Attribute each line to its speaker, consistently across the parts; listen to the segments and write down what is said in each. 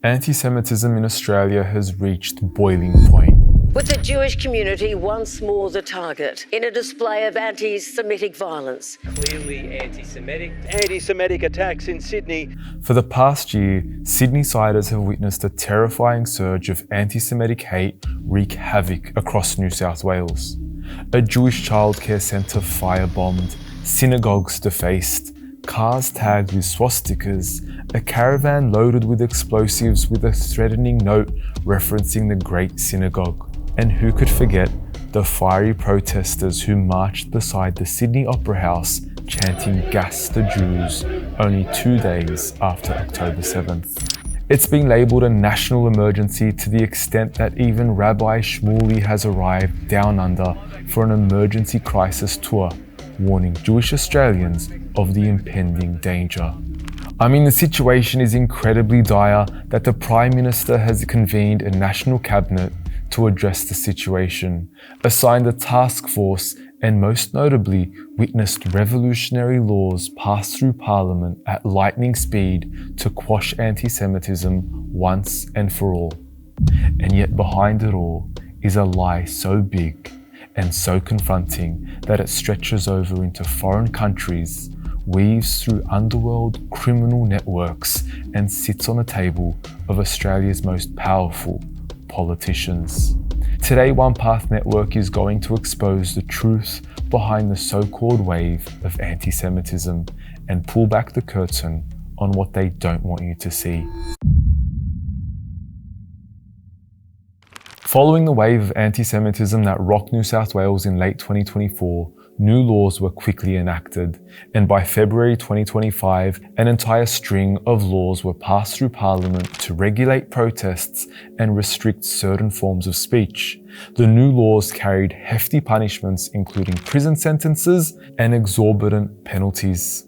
Speaker 1: Anti-Semitism in Australia has reached boiling point.
Speaker 2: With the Jewish community once more the target in a display of anti-Semitic violence.
Speaker 3: Clearly anti-Semitic. Anti-Semitic attacks in Sydney.
Speaker 1: For the past year, Sydney-siders have witnessed a terrifying surge of anti-Semitic hate wreak havoc across New South Wales. A Jewish childcare centre firebombed, synagogues defaced, cars tagged with swastikas, a caravan loaded with explosives with a threatening note referencing the Great Synagogue. And who could forget the fiery protesters who marched beside the Sydney Opera House chanting "Gas the Jews" only 2 days after October 7th. It's been labelled a national emergency to the extent that even Rabbi Shmuley has arrived down under for an emergency crisis tour, warning Jewish Australians of the impending danger. I mean, the situation is incredibly dire that the Prime Minister has convened a national cabinet to address the situation, assigned a task force, and most notably witnessed revolutionary laws passed through Parliament at lightning speed to quash anti-Semitism once and for all. And yet behind it all is a lie so big and so confronting that it stretches over into foreign countries, weaves through underworld criminal networks, and sits on the table of Australia's most powerful politicians. Today, OnePath Network is going to expose the truth behind the so-called wave of anti-Semitism and pull back the curtain on what they don't want you to see. Following the wave of anti-Semitism that rocked New South Wales in late 2024, new laws were quickly enacted, and by February 2025, an entire string of laws were passed through Parliament to regulate protests and restrict certain forms of speech. The new laws carried hefty punishments, including prison sentences and exorbitant penalties.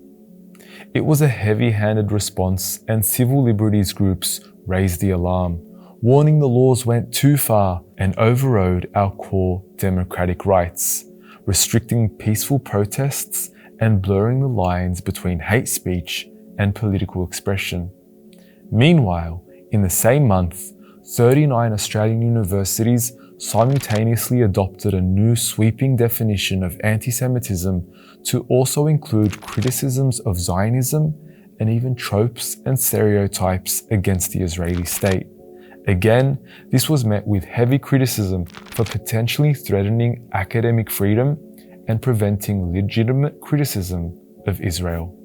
Speaker 1: It was a heavy-handed response, and civil liberties groups raised the alarm, warning the laws went too far and overrode our core democratic rights, restricting peaceful protests and blurring the lines between hate speech and political expression. Meanwhile, in the same month, 39 Australian universities simultaneously adopted a new sweeping definition of anti-Semitism to also include criticisms of Zionism and even tropes and stereotypes against the Israeli state. Again, this was met with heavy criticism for potentially threatening academic freedom and preventing legitimate criticism of Israel.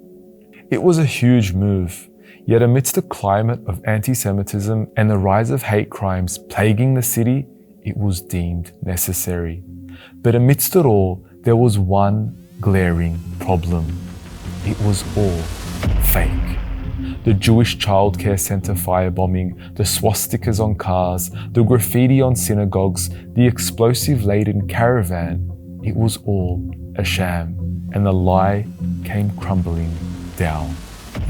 Speaker 1: It was a huge move, yet amidst a climate of anti-Semitism and the rise of hate crimes plaguing the city, it was deemed necessary. But amidst it all, there was one glaring problem. It was all fake. The Jewish childcare centre firebombing, the swastikas on cars, the graffiti on synagogues, the explosive-laden caravan, it was all a sham, and the lie came crumbling down.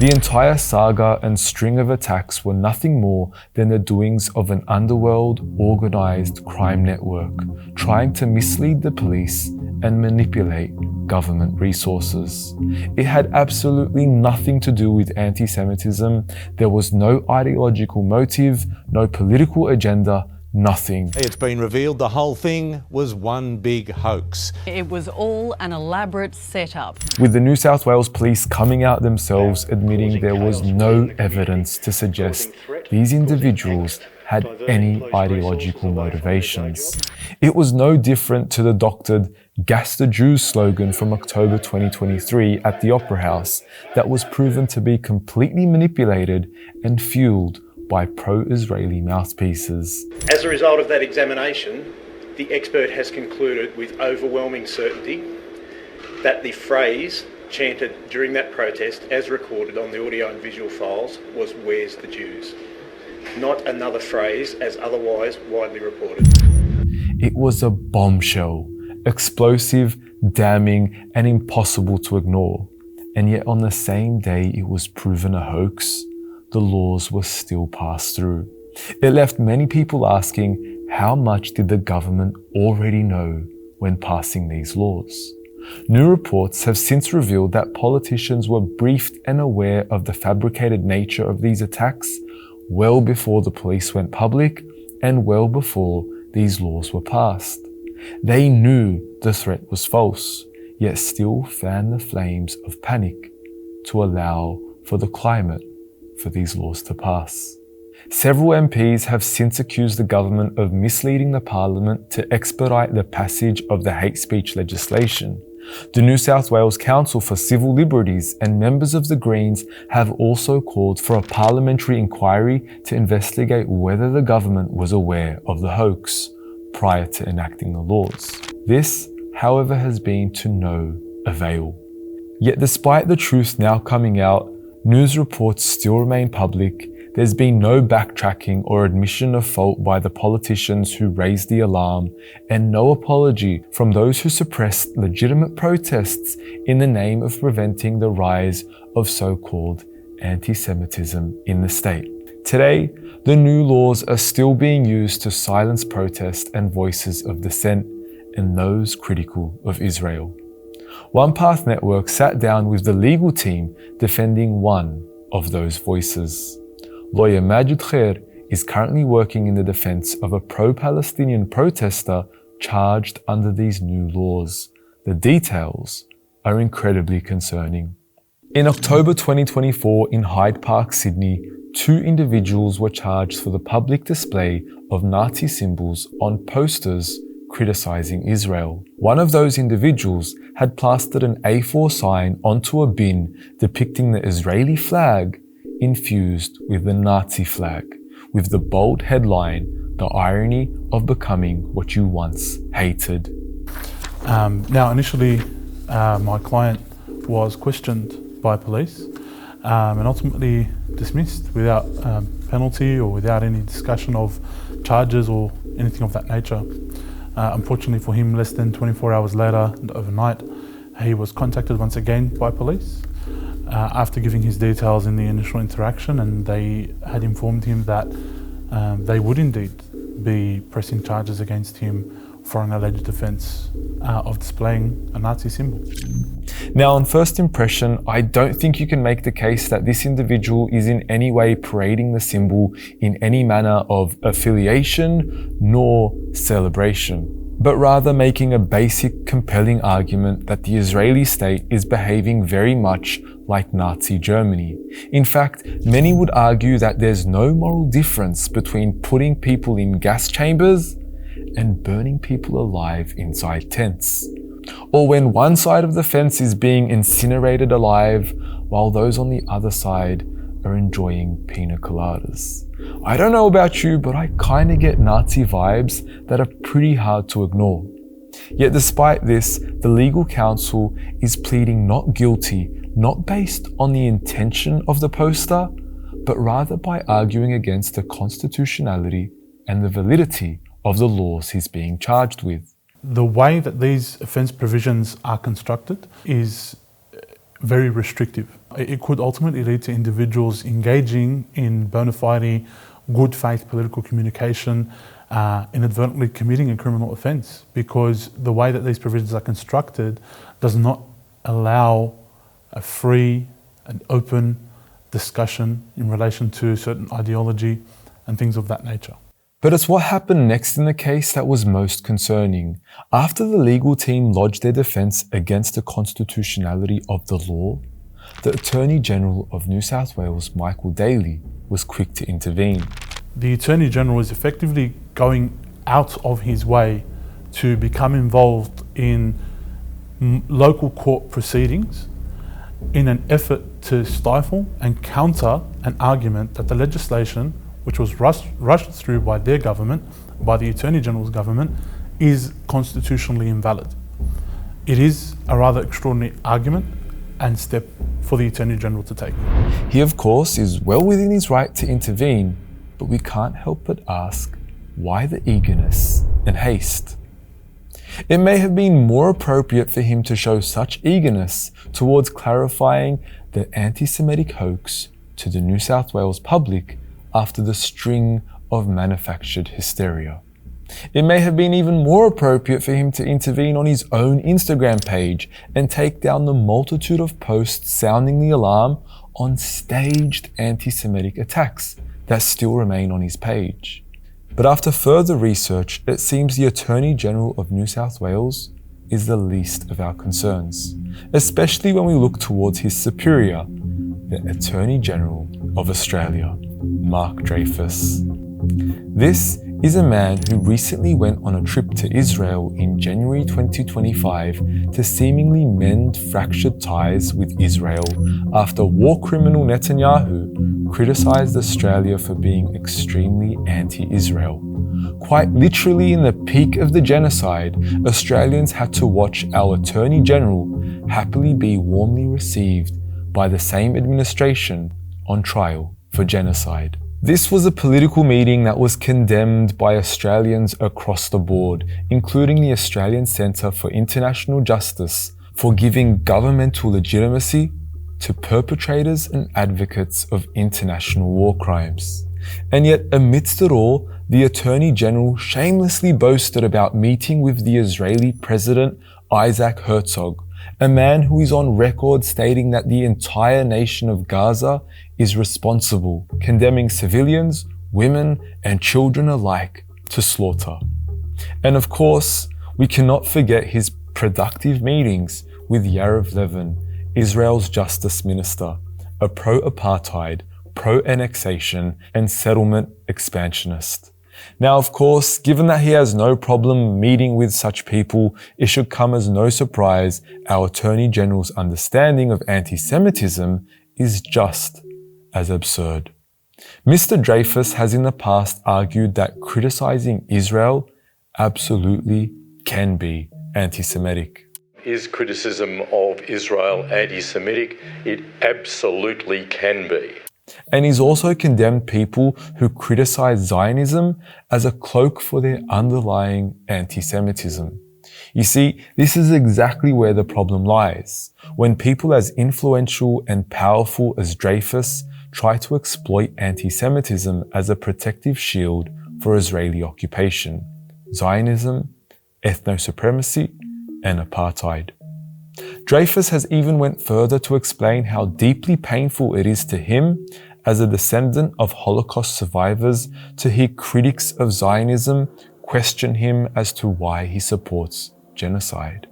Speaker 1: The entire saga and string of attacks were nothing more than the doings of an underworld, organised crime network, trying to mislead the police and manipulate government resources. It had absolutely nothing to do with anti-Semitism. There was no ideological motive, no political agenda, nothing.
Speaker 4: It's been revealed the whole thing was one big hoax.
Speaker 5: It was all an elaborate setup.
Speaker 1: With the New South Wales police coming out themselves admitting there was no evidence to suggest these individuals had any ideological motivations. It was no different to the doctored "Gas the Jews" slogan from October 2023 at the Opera House that was proven to be completely manipulated and fueled by pro-Israeli mouthpieces.
Speaker 6: As a result of that examination, the expert has concluded with overwhelming certainty that the phrase chanted during that protest, as recorded on the audio and visual files, was "Where's the Jews?" Not another phrase as otherwise widely reported.
Speaker 1: It was a bombshell, explosive, damning, and impossible to ignore. And yet on the same day it was proven a hoax, the laws were still passed through. It left many people asking, how much did the government already know when passing these laws? New reports have since revealed that politicians were briefed and aware of the fabricated nature of these attacks well before the police went public and well before these laws were passed. They knew the threat was false, yet still fanned the flames of panic to allow for the climate for these laws to pass. Several MPs have since accused the government of misleading the parliament to expedite the passage of the hate speech legislation. The New South Wales Council for Civil Liberties and members of the Greens have also called for a parliamentary inquiry to investigate whether the government was aware of the hoax prior to enacting the laws. This, however, has been to no avail. Yet despite the truth now coming out, news reports still remain public. There's been no backtracking or admission of fault by the politicians who raised the alarm, and no apology from those who suppressed legitimate protests in the name of preventing the rise of so-called anti-Semitism in the state. Today, the new laws are still being used to silence protest and voices of dissent, and those critical of Israel. OnePath Network sat down with the legal team defending one of those voices. Lawyer Majid Khair is currently working in the defense of a pro-Palestinian protester charged under these new laws. The details are incredibly concerning. In October 2024 in Hyde Park, Sydney, 2 individuals were charged for the public display of Nazi symbols on posters criticizing Israel. One of those individuals had plastered an A4 sign onto a bin depicting the Israeli flag infused with the Nazi flag, with the bold headline, "The irony of becoming what you once hated."
Speaker 7: Now, initially, my client was questioned by police and ultimately dismissed without penalty or without any discussion of charges or anything of that nature. Unfortunately for him, less than 24 hours later, overnight, he was contacted once again by police after giving his details in the initial interaction, and they had informed him that they would indeed be pressing charges against him for an alleged offence of displaying a Nazi symbol.
Speaker 1: Now, on first impression, I don't think you can make the case that this individual is in any way parading the symbol in any manner of affiliation nor celebration, but rather making a basic, compelling argument that the Israeli state is behaving very much like Nazi Germany. In fact, many would argue that there's no moral difference between putting people in gas chambers and burning people alive inside tents, or when one side of the fence is being incinerated alive while those on the other side are enjoying pina coladas. I don't know about you, but I kinda get Nazi vibes that are pretty hard to ignore. Yet despite this, the legal counsel is pleading not guilty, not based on the intention of the poster, but rather by arguing against the constitutionality and the validity of the laws he's being charged with.
Speaker 7: The way that these offence provisions are constructed is very restrictive. It could ultimately lead to individuals engaging in bona fide, good faith political communication, inadvertently committing a criminal offence, because the way that these provisions are constructed does not allow a free and open discussion in relation to certain ideology and things of that nature.
Speaker 1: But it's what happened next in the case that was most concerning. After the legal team lodged their defence against the constitutionality of the law, the Attorney General of New South Wales, Michael Daly, was quick to intervene.
Speaker 7: The Attorney General is effectively going out of his way to become involved in local court proceedings in an effort to stifle and counter an argument that the legislation, which was rushed through by their government, by the Attorney General's government, is constitutionally invalid. It is a rather extraordinary argument and step for the Attorney General to take.
Speaker 1: He, of course, is well within his right to intervene, but we can't help but ask, why the eagerness and haste? It may have been more appropriate for him to show such eagerness towards clarifying the anti-Semitic hoax to the New South Wales public after the string of manufactured hysteria. It may have been even more appropriate for him to intervene on his own Instagram page and take down the multitude of posts sounding the alarm on staged anti-Semitic attacks that still remain on his page. But after further research, it seems the Attorney General of New South Wales is the least of our concerns, especially when we look towards his superior, the Attorney General of Australia, Mark Dreyfus. This is a man who recently went on a trip to Israel in January 2025 to seemingly mend fractured ties with Israel after war criminal Netanyahu criticized Australia for being extremely anti-Israel. Quite literally in the peak of the genocide, Australians had to watch our Attorney General happily be warmly received by the same administration on trial for genocide. This was a political meeting that was condemned by Australians across the board, including the Australian Centre for International Justice, for giving governmental legitimacy to perpetrators and advocates of international war crimes. And yet, amidst it all, the Attorney General shamelessly boasted about meeting with the Israeli President Isaac Herzog, a man who is on record stating that the entire nation of Gaza is responsible, condemning civilians, women, and children alike to slaughter. And of course, we cannot forget his productive meetings with Yariv Levin, Israel's Justice Minister, a pro-apartheid, pro-annexation, and settlement expansionist. Now, of course, given that he has no problem meeting with such people, it should come as no surprise our Attorney General's understanding of anti-Semitism is just as absurd. Mr. Dreyfus has in the past argued that criticizing Israel absolutely can be anti-Semitic.
Speaker 8: Is criticism of Israel anti-Semitic? It absolutely can be.
Speaker 1: And he's also condemned people who criticize Zionism as a cloak for their underlying anti-Semitism. You see, this is exactly where the problem lies, when people as influential and powerful as Dreyfus try to exploit anti-Semitism as a protective shield for Israeli occupation, Zionism, ethno-supremacy, and apartheid. Dreyfus has even went further to explain how deeply painful it is to him as a descendant of Holocaust survivors to hear critics of Zionism question him as to why he supports genocide.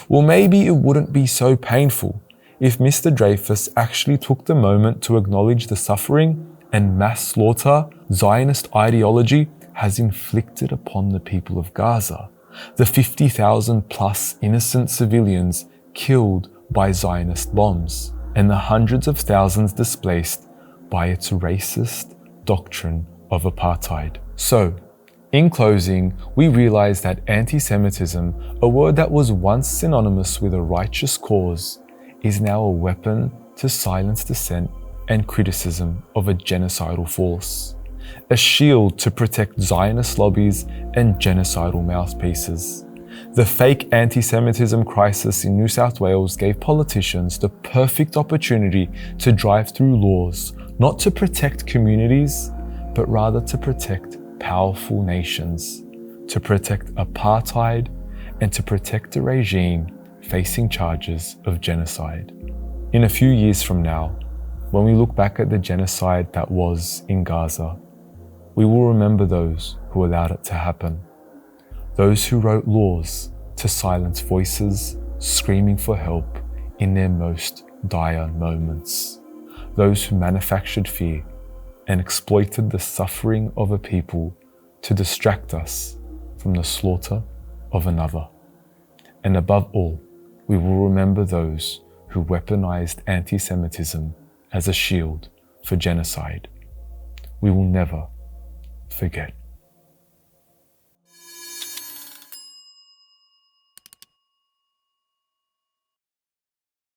Speaker 1: Well, maybe it wouldn't be so painful if Mr. Dreyfus actually took the moment to acknowledge the suffering and mass slaughter Zionist ideology has inflicted upon the people of Gaza, the 50,000 plus innocent civilians killed by Zionist bombs, and the hundreds of thousands displaced by its racist doctrine of apartheid. So, in closing, we realize that anti-Semitism, a word that was once synonymous with a righteous cause, is now a weapon to silence dissent and criticism of a genocidal force, a shield to protect Zionist lobbies and genocidal mouthpieces. The fake anti-Semitism crisis in New South Wales gave politicians the perfect opportunity to drive through laws, not to protect communities, but rather to protect powerful nations, to protect apartheid, and to protect a regime facing charges of genocide. In a few years from now, when we look back at the genocide that was in Gaza, we will remember those who allowed it to happen, those who wrote laws to silence voices screaming for help in their most dire moments, those who manufactured fear and exploited the suffering of a people to distract us from the slaughter of another. And above all, we will remember those who weaponized anti-Semitism as a shield for genocide. We will never forget.